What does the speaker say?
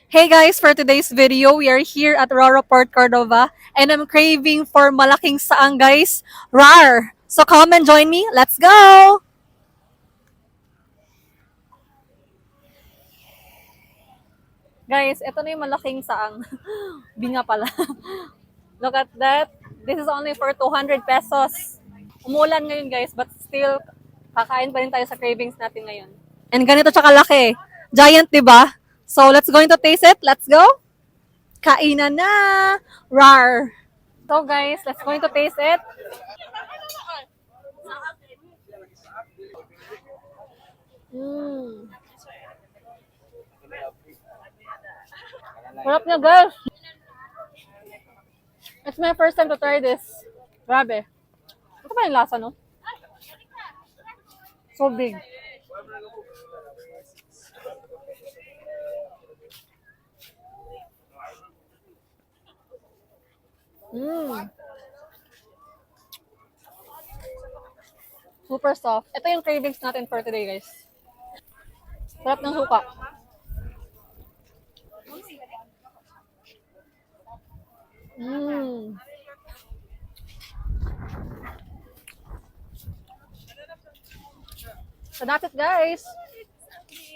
Hey guys, for today's video, we are here at Roro Port Cordova and I'm craving for malaking saang guys. Rar! So come and join me. Let's go! Guys, ito na yung malaking saang. Binga pala. Look at that. This is only for 200 pesos. Umulan ngayon guys, but still, kakain pa rin tayo sa cravings natin ngayon. And ganito siya kalaki. Giant, di ba? So let's going to taste it. Let's go! Kainan na! Rar! So guys, let's going to taste it. Mm. Sarap niya guys. It's my first time to try this. Grabe. Ito pa yung lasa, no? So big. Mm. Super soft. Ito yung cravings natin for today, guys. Sarap ng suka. Mm. So that's it, guys.